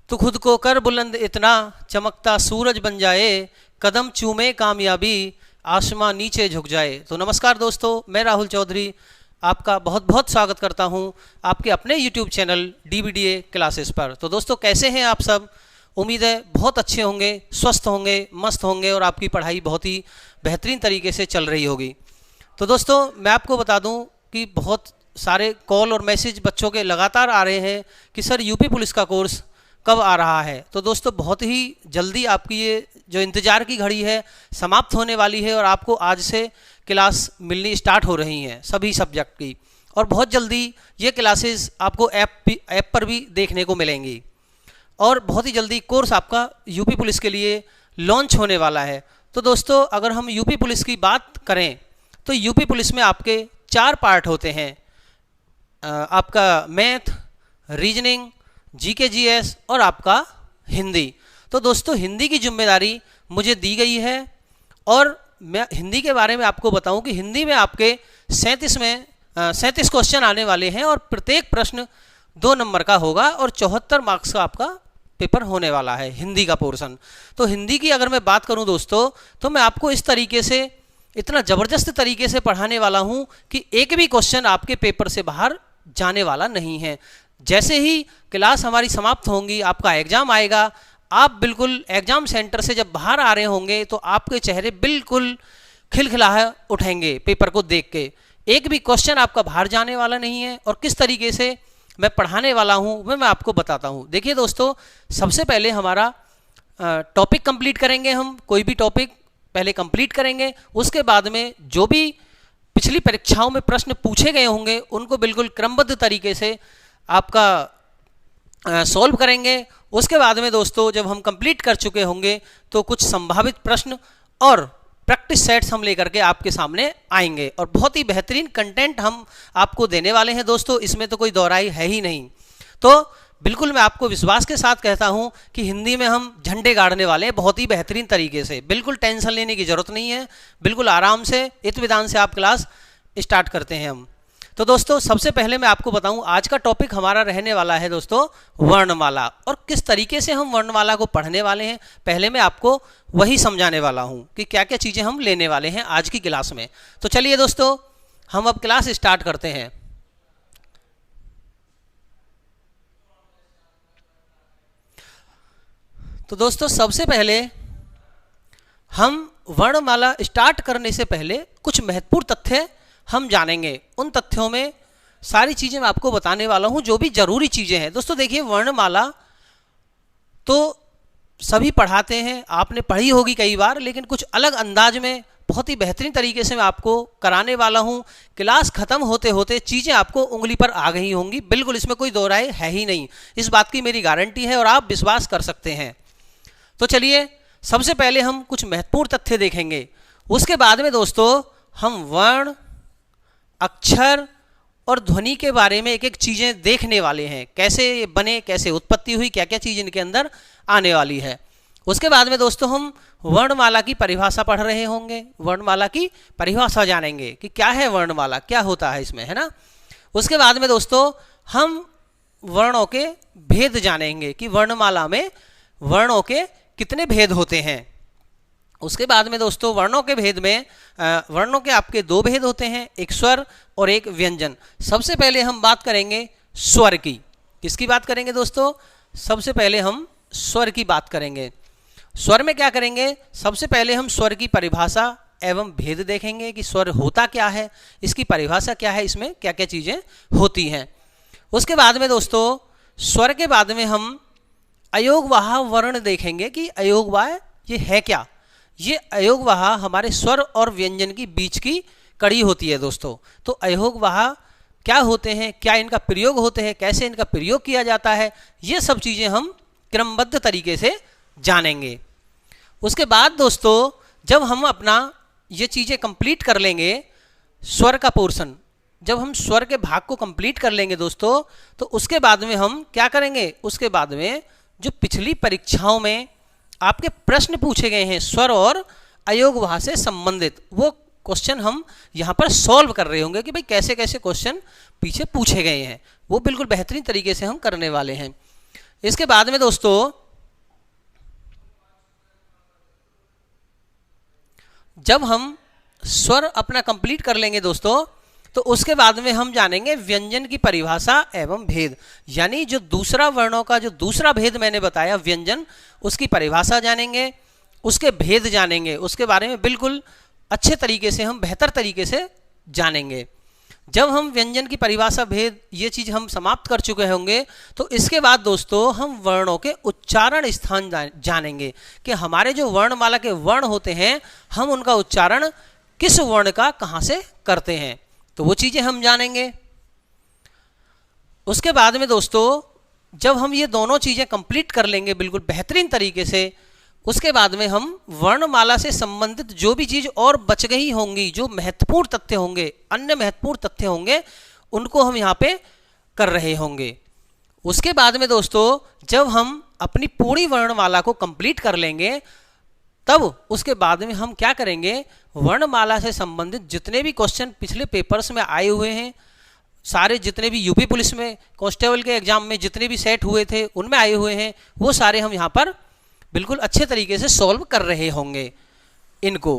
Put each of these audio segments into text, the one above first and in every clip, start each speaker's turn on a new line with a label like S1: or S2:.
S1: तो खुद को कर बुलंद इतना, चमकता सूरज बन जाए, कदम चूमे कामयाबी, आसमां नीचे झुक जाए। तो नमस्कार दोस्तों, मैं राहुल चौधरी आपका बहुत बहुत स्वागत करता हूं आपके अपने YouTube चैनल DBDA क्लासेस पर। तो दोस्तों कैसे हैं आप सब? उम्मीद है बहुत अच्छे होंगे, स्वस्थ होंगे, मस्त होंगे और आपकी पढ़ाई बहुत ही बेहतरीन तरीके से चल रही होगी। तो दोस्तों मैं आपको बता दूं कि बहुत सारे कॉल और मैसेज बच्चों के लगातार आ रहे हैं कि सर यूपी पुलिस का कोर्स कब आ रहा है। तो दोस्तों बहुत ही जल्दी आपकी ये जो इंतज़ार की घड़ी है समाप्त होने वाली है और आपको आज से क्लास मिलनी स्टार्ट हो रही हैं सभी सब्जेक्ट की, और बहुत जल्दी ये क्लासेस आपको ऐप पर भी देखने को मिलेंगी और बहुत ही जल्दी कोर्स आपका यूपी पुलिस के लिए लॉन्च होने वाला है। तो दोस्तों अगर हम यूपी पुलिस की बात करें तो यूपी पुलिस में आपके 4 पार्ट होते हैं, आपका मैथ, रीजनिंग, जीके जीएस और आपका हिंदी। तो दोस्तों हिंदी की जिम्मेदारी मुझे दी गई है और मैं हिंदी के बारे में आपको बताऊं कि हिंदी में आपके 37 क्वेश्चन आने वाले हैं और प्रत्येक प्रश्न 2 नंबर का होगा और 74 मार्क्स का आपका पेपर होने वाला है हिंदी का पोर्शन। तो हिंदी की अगर मैं बात करूं दोस्तों तो मैं आपको इस तरीके से इतना ज़बरदस्त तरीके से पढ़ाने वाला हूं कि एक भी क्वेश्चन आपके पेपर से बाहर जाने वाला नहीं है। जैसे ही क्लास हमारी समाप्त होंगी आपका एग्ज़ाम आएगा, आप बिल्कुल एग्ज़ाम सेंटर से जब बाहर आ रहे होंगे तो आपके चेहरे बिल्कुल खिलखिलाए उठेंगे पेपर को देख के। एक भी क्वेश्चन आपका बाहर जाने वाला नहीं है और किस तरीके से मैं पढ़ाने वाला हूँ वो मैं आपको बताता हूँ। देखिए दोस्तों, सबसे पहले हमारा टॉपिक कंप्लीट करेंगे, हम कोई भी टॉपिक पहले कंप्लीट करेंगे, उसके बाद में जो भी पिछली परीक्षाओं में प्रश्न पूछे गए होंगे उनको बिल्कुल क्रमबद्ध तरीके से आपका सॉल्व करेंगे। उसके बाद में दोस्तों जब हम कंप्लीट कर चुके होंगे तो कुछ संभावित प्रश्न और प्रैक्टिस सेट्स हम लेकर के आपके सामने आएंगे और बहुत ही बेहतरीन कंटेंट हम आपको देने वाले हैं दोस्तों, इसमें तो कोई दोहराई है ही नहीं। तो बिल्कुल मैं आपको विश्वास के साथ कहता हूं कि हिंदी में हम झंडे गाड़ने वाले हैं बहुत ही बेहतरीन तरीके से। बिल्कुल टेंशन लेने की ज़रूरत नहीं है, बिल्कुल आराम से इत्मीनान से आप क्लास स्टार्ट करते हैं हम। तो दोस्तों सबसे पहले मैं आपको बताऊं आज का टॉपिक हमारा रहने वाला है दोस्तों वर्णमाला, और किस तरीके से हम वर्णमाला को पढ़ने वाले हैं पहले मैं आपको वही समझाने वाला हूं कि क्या क्या चीज़ें हम लेने वाले हैं आज की क्लास में। तो चलिए दोस्तों हम अब क्लास स्टार्ट करते हैं। तो दोस्तों सबसे पहले हम वर्णमाला स्टार्ट करने से पहले कुछ महत्वपूर्ण तथ्य हम जानेंगे। उन तथ्यों में सारी चीज़ें मैं आपको बताने वाला हूं जो भी जरूरी चीज़ें हैं। दोस्तों देखिए, वर्णमाला तो सभी पढ़ाते हैं, आपने पढ़ी होगी कई बार, लेकिन कुछ अलग अंदाज में बहुत ही बेहतरीन तरीके से मैं आपको कराने वाला हूं। क्लास खत्म होते होते चीज़ें आपको उंगली पर आ गई होंगी, बिल्कुल इसमें कोई दो राय है ही नहीं, इस बात की मेरी गारंटी है और आप विश्वास कर सकते हैं। तो चलिए सबसे पहले हम कुछ महत्वपूर्ण तथ्य देखेंगे, उसके बाद में दोस्तों हम वर्ण, अक्षर और ध्वनि के बारे में एक एक चीज़ें देखने वाले हैं, कैसे ये बने, कैसे उत्पत्ति हुई, क्या क्या चीज़ इनके अंदर आने वाली है। उसके बाद में दोस्तों हम वर्णमाला की परिभाषा पढ़ रहे होंगे, वर्णमाला की परिभाषा जानेंगे कि क्या है वर्णमाला, क्या होता है इसमें, है ना। उसके बाद में दोस्तों हम वर्णों के भेद जानेंगे कि वर्णमाला में वर्णों के कितने भेद होते हैं। उसके बाद में दोस्तों वर्णों के भेद में वर्णों के आपके 2 भेद होते हैं, एक स्वर और एक व्यंजन। सबसे पहले हम बात करेंगे स्वर की। किसकी बात करेंगे दोस्तों? सबसे पहले हम स्वर की बात करेंगे। स्वर में क्या करेंगे? सबसे पहले हम स्वर की परिभाषा एवं भेद देखेंगे कि स्वर होता क्या है, इसकी परिभाषा क्या है, इसमें क्या क्या चीज़ें होती हैं। उसके बाद में दोस्तों स्वर के बाद में हम अयोगवाह वर्ण देखेंगे कि अयोगवाह ये है क्या। ये अयोगवाह हमारे स्वर और व्यंजन की बीच की कड़ी होती है दोस्तों। तो अयोगवाह क्या होते हैं, क्या इनका प्रयोग होते हैं, कैसे इनका प्रयोग किया जाता है, ये सब चीज़ें हम क्रमबद्ध तरीके से जानेंगे। उसके बाद दोस्तों जब हम अपना ये चीज़ें कंप्लीट कर लेंगे, स्वर का पोर्शन जब हम स्वर के भाग को कंप्लीट कर लेंगे दोस्तों, तो उसके बाद में हम क्या करेंगे, उसके बाद में जो पिछली परीक्षाओं में आपके प्रश्न पूछे गए हैं स्वर और अयोगवाह से संबंधित, वो क्वेश्चन हम यहाँ पर सॉल्व कर रहे होंगे कि भाई कैसे कैसे क्वेश्चन पीछे पूछे गए हैं, वो बिल्कुल बेहतरीन तरीके से हम करने वाले हैं। इसके बाद में दोस्तों जब हम स्वर अपना कंप्लीट कर लेंगे दोस्तों, तो उसके बाद में हम जानेंगे व्यंजन की परिभाषा एवं भेद, यानी जो दूसरा वर्णों का जो दूसरा भेद मैंने बताया व्यंजन, उसकी परिभाषा जानेंगे, उसके भेद जानेंगे, उसके बारे में बिल्कुल अच्छे तरीके से हम बेहतर तरीके से जानेंगे। जब हम व्यंजन की परिभाषा भेद ये चीज़ हम समाप्त कर चुके होंगे, तो इसके बाद दोस्तों हम वर्णों के उच्चारण स्थान जानेंगे कि हमारे जो वर्णमाला के वर्ण होते हैं हम उनका उच्चारण किस वर्ण का कहाँ से करते हैं, तो वो चीज़ें हम जानेंगे। उसके बाद में दोस्तों जब हम ये दोनों चीज़ें कंप्लीट कर लेंगे बिल्कुल बेहतरीन तरीके से, उसके बाद में हम वर्णमाला से संबंधित जो भी चीज़ और बच गई होंगी, जो महत्वपूर्ण तथ्य होंगे, अन्य महत्वपूर्ण तथ्य होंगे, उनको हम यहाँ पे कर रहे होंगे। उसके बाद में दोस्तों जब हम अपनी पूरी वर्णमाला को कंप्लीट कर लेंगे, तब उसके बाद में हम क्या करेंगे, वर्णमाला से संबंधित जितने भी क्वेश्चन पिछले पेपर्स में आए हुए हैं, सारे जितने भी यूपी पुलिस में कांस्टेबल के एग्जाम में जितने भी सेट हुए थे उनमें आए हुए हैं, वो सारे हम यहाँ पर बिल्कुल अच्छे तरीके से सॉल्व कर रहे होंगे इनको।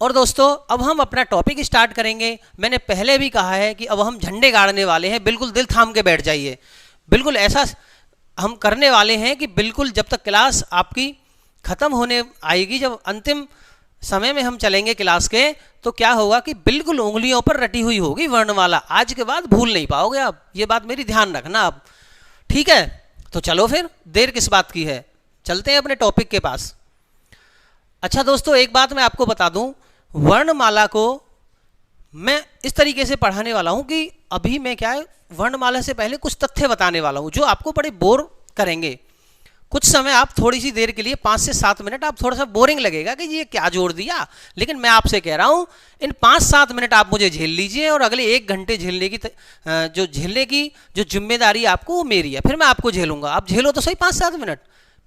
S1: और दोस्तों अब हम अपना टॉपिक स्टार्ट करेंगे। मैंने पहले भी कहा है कि अब हम झंडे गाड़ने वाले हैं, बिल्कुल दिल थाम के बैठ जाइए। बिल्कुल ऐसा हम करने वाले हैं कि बिल्कुल जब तक क्लास आपकी ख़त्म होने आएगी, जब अंतिम समय में हम चलेंगे क्लास के, तो क्या होगा कि बिल्कुल उंगलियों पर रटी हुई होगी वर्णमाला। आज के बाद भूल नहीं पाओगे आप, ये बात मेरी ध्यान रखना आप, ठीक है। तो चलो फिर देर किस बात की है, चलते हैं अपने टॉपिक के पास। अच्छा दोस्तों एक बात मैं आपको बता दूं, वर्णमाला को मैं इस तरीके से पढ़ाने वाला हूं कि अभी मैं क्या है वर्णमाला से पहले कुछ तथ्य बताने वाला हूं जो आपको बड़े बोर करेंगे। कुछ समय आप थोड़ी सी देर के लिए 5 से 7 मिनट आप थोड़ा सा बोरिंग लगेगा कि ये क्या जोड़ दिया, लेकिन मैं आपसे कह रहा हूं इन 5-7 मिनट आप मुझे झेल लीजिए और अगले 1 घंटे झेलने की जो जिम्मेदारी आपको वो मेरी है, फिर मैं आपको झेलूंगा। आप झेलो तो सही 5-7 मिनट,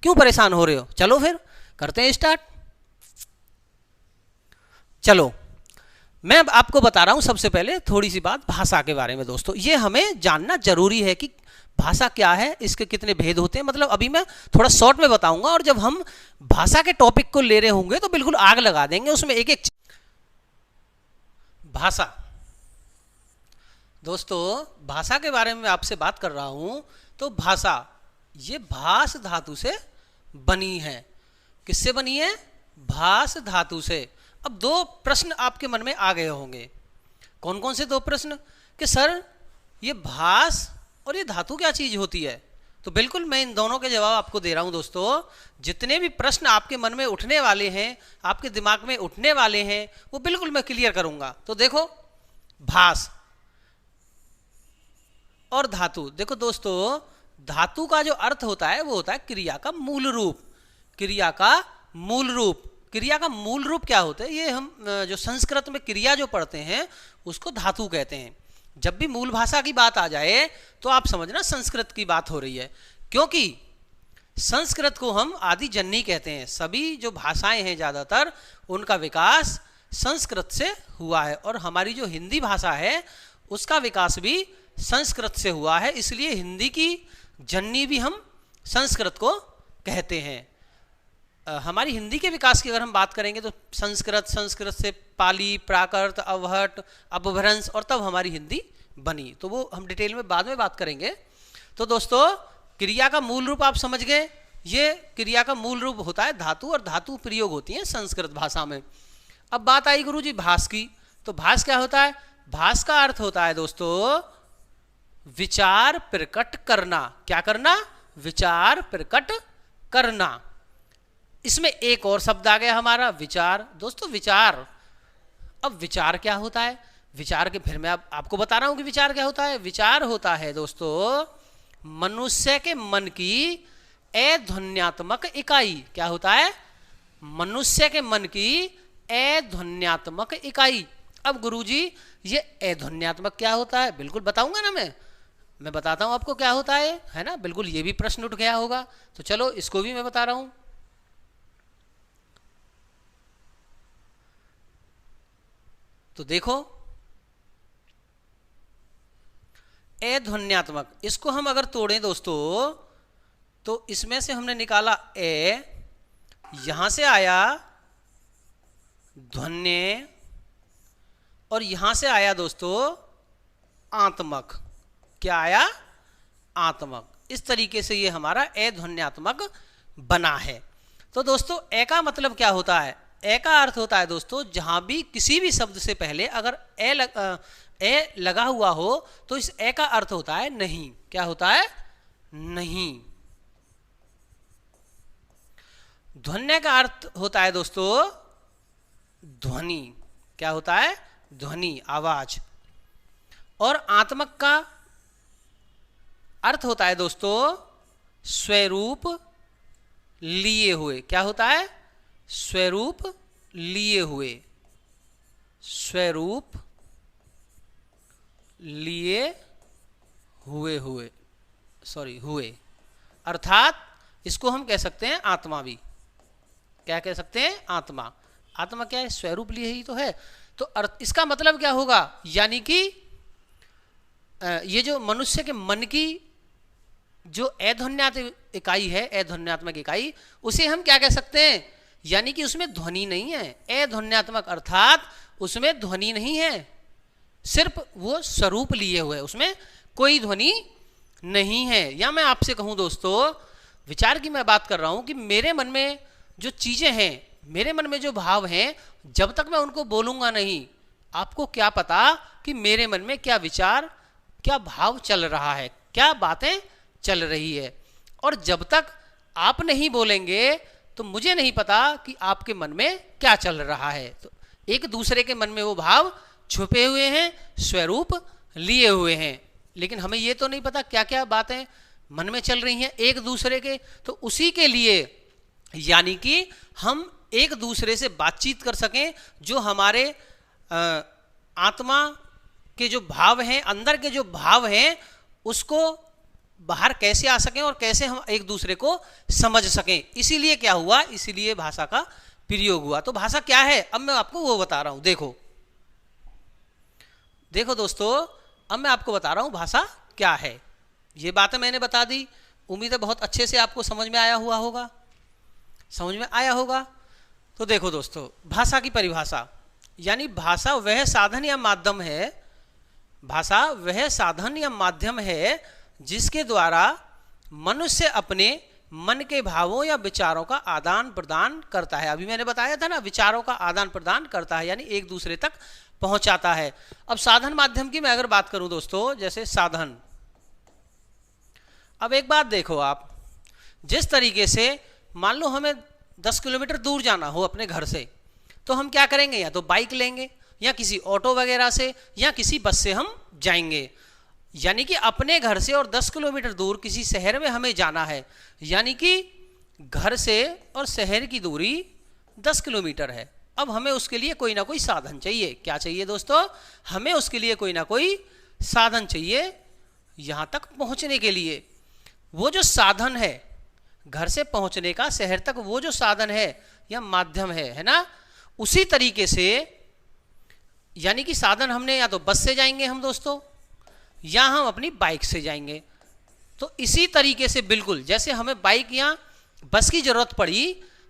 S1: क्यों परेशान हो रहे हो। चलो फिर करते हैं स्टार्ट। चलो मैं आपको बता रहा हूं सबसे पहले थोड़ी सी बात भाषा के बारे में। दोस्तों ये हमें जानना जरूरी है कि भाषा क्या है, इसके कितने भेद होते हैं, मतलब अभी मैं थोड़ा शॉर्ट में बताऊंगा, और जब हम भाषा के टॉपिक को ले रहे होंगे तो बिल्कुल आग लगा देंगे उसमें एक एक। भाषा दोस्तों, भाषा के बारे में आपसे बात कर रहा हूं, तो भाषा ये भास धातु से बनी है। किससे बनी है? भास धातु से। अब 2 प्रश्न आपके मन में आ गए होंगे। कौन कौन से 2 प्रश्न? कि सर ये भास और ये धातु क्या चीज होती है? तो बिल्कुल मैं इन दोनों के जवाब आपको दे रहा हूं। दोस्तों जितने भी प्रश्न आपके मन में उठने वाले हैं, आपके दिमाग में उठने वाले हैं, वो बिल्कुल मैं क्लियर करूंगा। तो देखो भास और धातु। देखो दोस्तों धातु का जो अर्थ होता है वो होता है क्रिया का मूल रूप। क्रिया का मूल रूप, क्रिया का मूल रूप क्या होता है? ये हम जो संस्कृत में क्रिया जो पढ़ते हैं उसको धातु कहते हैं। जब भी मूल भाषा की बात आ जाए तो आप समझना संस्कृत की बात हो रही है, क्योंकि संस्कृत को हम आदि जननी कहते हैं। सभी जो भाषाएं हैं ज़्यादातर उनका विकास संस्कृत से हुआ है, और हमारी जो हिंदी भाषा है उसका विकास भी संस्कृत से हुआ है, इसलिए हिंदी की जननी भी हम संस्कृत को कहते हैं। हमारी हिंदी के विकास की अगर हम बात करेंगे तो संस्कृत से पाली, प्राकृत, अवहट, अपभ्रंश, और तब हमारी हिंदी बनी। तो वो हम डिटेल में बाद में बात करेंगे। तो दोस्तों क्रिया का मूल रूप आप समझ गए, ये क्रिया का मूल रूप होता है धातु, और धातु प्रयोग होती है संस्कृत भाषा में। अब बात आई गुरुजी भास की। तो भास क्या होता है? भास का अर्थ होता है दोस्तों विचार प्रकट करना। क्या करना? विचार प्रकट करना। इसमें एक और शब्द आ गया हमारा विचार। दोस्तों विचार, अब विचार क्या होता है? विचार के फिर मैं आपको बता रहा हूं कि विचार क्या होता है। विचार होता है दोस्तों मनुष्य के मन की अध्वन्यात्मक इकाई। क्या होता है? मनुष्य के मन की अध्वन्यात्मक इकाई। अब गुरुजी ये अध्वन्यात्मक क्या होता है? बिल्कुल बताऊंगा ना, मैं बताता हूं आपको क्या होता है ना। बिल्कुल ये भी प्रश्न उठ गया होगा, तो चलो इसको भी मैं बता रहा हूं। तो देखो अध्वन्यात्मक, इसको हम अगर तोड़ें दोस्तों तो इसमें से हमने निकाला ए, यहां से आया ध्वन्य और यहां से आया दोस्तों आत्मक। क्या आया? आत्मक। इस तरीके से ये हमारा ए ध्वन्यात्मक बना है। तो दोस्तों ए का मतलब क्या होता है? ए का अर्थ होता है दोस्तों जहां भी किसी भी शब्द से पहले अगर ए लगा हुआ हो तो इस ए का अर्थ होता है नहीं। क्या होता है? नहीं। ध्वन्य का अर्थ होता है दोस्तों ध्वनि। क्या होता है? ध्वनि, आवाज। और आत्मक का अर्थ होता है दोस्तों स्वरूप लिए हुए। क्या होता है? स्वरूप लिए हुए। स्वरूप लिए हुए हुए, अर्थात इसको हम कह सकते हैं आत्मा भी। क्या कह सकते हैं? आत्मा। आत्मा क्या है? स्वरूप लिए ही तो है। तो इसका मतलब क्या होगा? यानी कि ये जो मनुष्य के मन की जो अध्वन्यात्मक इकाई है, अध्वन्यात्मक इकाई, उसे हम क्या कह सकते हैं? यानी कि उसमें ध्वनि नहीं है। अध्वन्यात्मक अर्थात उसमें ध्वनि नहीं है, सिर्फ वो स्वरूप लिए हुए, उसमें कोई ध्वनि नहीं है। या मैं आपसे कहूं दोस्तों, विचार की मैं बात कर रहा हूं कि मेरे मन में जो चीजें हैं, मेरे मन में जो भाव हैं, जब तक मैं उनको बोलूंगा नहीं, आपको क्या पता कि मेरे मन में क्या विचार, क्या भाव चल रहा है, क्या बातें चल रही है। और जब तक आप नहीं बोलेंगे तो मुझे नहीं पता कि आपके मन में क्या चल रहा है। तो एक दूसरे के मन में वो भाव छुपे हुए हैं, स्वरूप लिए हुए हैं, लेकिन हमें ये तो नहीं पता क्या क्या बातें मन में चल रही हैं एक दूसरे के। तो उसी के लिए, यानी कि हम एक दूसरे से बातचीत कर सकें, जो हमारे आत्मा के जो भाव हैं, अंदर के जो भाव हैं, उसको बाहर कैसे आ सकें और कैसे हम एक दूसरे को समझ सकें। इसीलिए क्या हुआ? इसीलिए भाषा का प्रयोग हुआ। तो भाषा क्या है? अब मैं आपको वो बता रहा हूं। देखो दोस्तों, अब मैं आपको बता रहा हूं भाषा क्या है। ये बातें मैंने बता दी, उम्मीद है बहुत अच्छे से आपको समझ में आया होगा। तो देखो दोस्तों, भाषा की परिभाषा, यानी भाषा वह साधन या माध्यम है, भाषा वह साधन या माध्यम है जिसके द्वारा मनुष्य अपने मन के भावों या विचारों का आदान प्रदान करता है। अभी मैंने बताया था ना, विचारों का आदान प्रदान करता है, यानी एक दूसरे तक पहुंचाता है। अब साधन माध्यम की मैं अगर बात करूं दोस्तों, जैसे साधन, अब एक बात देखो आप, जिस तरीके से मान लो हमें 10 किलोमीटर दूर जाना हो अपने घर से, तो हम क्या करेंगे? या तो बाइक लेंगे, या किसी ऑटो वगैरह से, या किसी बस से हम जाएंगे। यानी कि अपने घर से और 10 किलोमीटर दूर किसी शहर में हमें जाना है, यानी कि घर से और शहर की दूरी 10 किलोमीटर है। अब हमें उसके लिए कोई ना कोई साधन चाहिए। क्या चाहिए दोस्तों? हमें उसके लिए कोई ना कोई साधन चाहिए यहां तक पहुंचने के लिए। वो जो साधन है घर से पहुंचने का, शहर तक, वो जो साधन है या माध्यम है ना, उसी तरीके से, यानी कि साधन हमने या तो बस से जाएंगे हम दोस्तों, या हम अपनी बाइक से जाएंगे। तो इसी तरीके से बिल्कुल जैसे हमें बाइक या बस की जरूरत पड़ी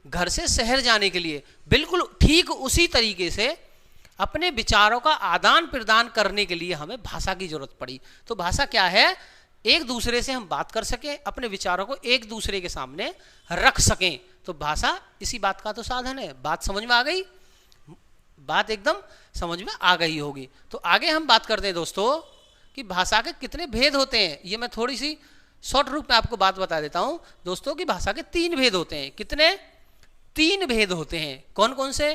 S1: घर से शहर जाने के लिए, बिल्कुल ठीक उसी तरीके से अपने विचारों का आदान प्रदान करने के लिए हमें भाषा की जरूरत पड़ी। तो भाषा क्या है? एक दूसरे से हम बात कर सकें, अपने विचारों को एक दूसरे के सामने रख सकें। तो भाषा इसी बात का तो साधन है। बात समझ में आ गई? बात एकदम समझ में आ गई होगी। तो आगे हम बात करते हैं दोस्तों कि भाषा के कितने भेद होते हैं। ये मैं थोड़ी सी शॉर्ट रूप में आपको बात बता देता हूं दोस्तों कि भाषा के 3 भेद होते हैं। कितने? 3 भेद होते हैं। कौन कौन से?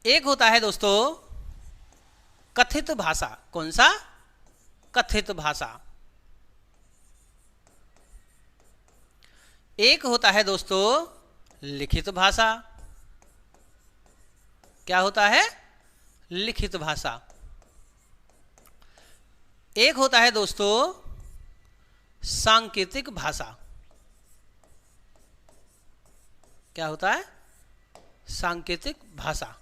S1: एक होता है दोस्तों कथित भाषा। कौन सा? कथित भाषा। एक होता है दोस्तों लिखित भाषा। क्या होता है? लिखित भाषा। एक होता है दोस्तों सांकेतिक भाषा। क्या होता है? सांकेतिक भाषा।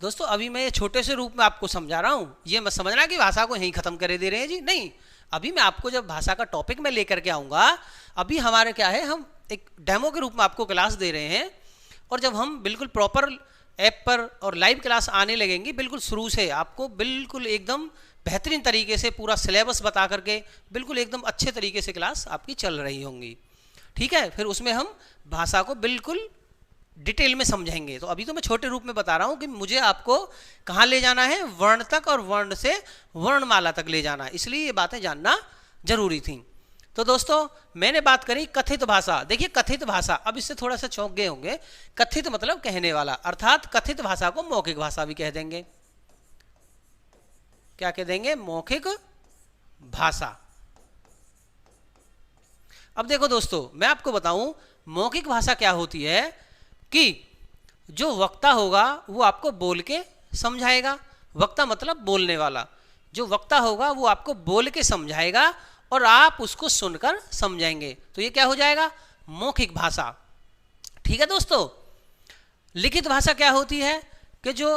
S1: दोस्तों अभी मैं ये छोटे से रूप में आपको समझा रहा हूं, ये मत समझना कि भाषा को यहीं खत्म करे दे रहे हैं जी, नहीं। अभी मैं आपको जब भाषा का टॉपिक में लेकर के आऊँगा, अभी हमारे क्या है, हम एक डेमो के रूप में आपको क्लास दे रहे हैं, और जब हम बिल्कुल प्रॉपर ऐप पर और लाइव क्लास आने लगेंगी, बिल्कुल शुरू से आपको बिल्कुल एकदम बेहतरीन तरीके से पूरा सिलेबस बता करके बिल्कुल एकदम अच्छे तरीके से क्लास आपकी चल रही होंगी। ठीक है, फिर उसमें हम भाषा को बिल्कुल डिटेल में समझेंगे। तो अभी तो मैं छोटे रूप में बता रहा हूँ कि मुझे आपको कहाँ ले जाना है, वर्ण तक, और वर्ण से वर्णमाला तक ले जाना, इसलिए ये बातें जानना जरूरी थी। तो दोस्तों मैंने बात करी कथित भाषा। देखिए कथित भाषा, अब इससे थोड़ा सा चौंक गए होंगे। कथित मतलब कहने वाला, अर्थात कथित भाषा को मौखिक भाषा भी कह देंगे। क्या कह देंगे? मौखिक भाषा। अब देखो दोस्तों, मैं आपको बताऊं मौखिक भाषा क्या होती है, कि जो वक्ता होगा वो आपको बोल के समझाएगा। वक्ता मतलब बोलने वाला। जो वक्ता होगा वो आपको बोल के समझाएगा और आप उसको सुनकर समझेंगे, तो ये क्या हो जाएगा? मौखिक भाषा। ठीक है दोस्तों। लिखित भाषा क्या होती है, कि जो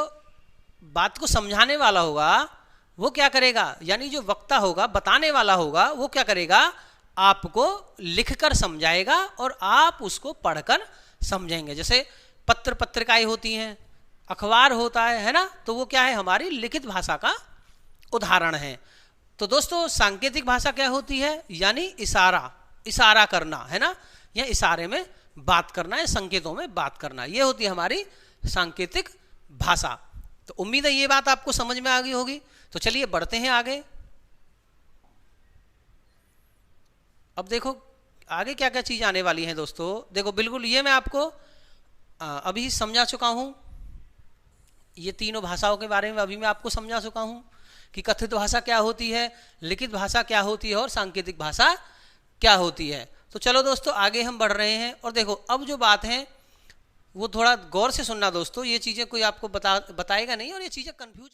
S1: बात को समझाने वाला होगा वो क्या करेगा, यानी जो वक्ता होगा, बताने वाला होगा, वो क्या करेगा? आपको लिखकर समझाएगा और आप उसको पढ़कर समझेंगे। जैसे पत्र पत्रिकाएं होती हैं, अखबार होता है ना, तो वो क्या है? हमारी लिखित भाषा का उदाहरण है। तो दोस्तों सांकेतिक भाषा क्या होती है, यानी इशारा करना, है ना, या इशारे में बात करना, या संकेतों में बात करना, ये होती है हमारी सांकेतिक भाषा। तो उम्मीद है ये बात आपको समझ में आ गई होगी। तो चलिए बढ़ते हैं आगे। अब देखो आगे क्या क्या चीज़ आने वाली है दोस्तों। देखो बिल्कुल ये मैं आपको अभी समझा चुका हूँ, ये तीनों भाषाओं के बारे में अभी मैं आपको समझा चुका हूँ कि कथित भाषा क्या होती है, लिखित भाषा क्या होती है, और सांकेतिक भाषा क्या होती है। तो चलो दोस्तों आगे हम बढ़ रहे हैं। और देखो अब जो बात है वो थोड़ा गौर से सुनना दोस्तों, ये चीज़ें कोई आपको बताएगा नहीं, और ये चीज़ें कन्फ्यूज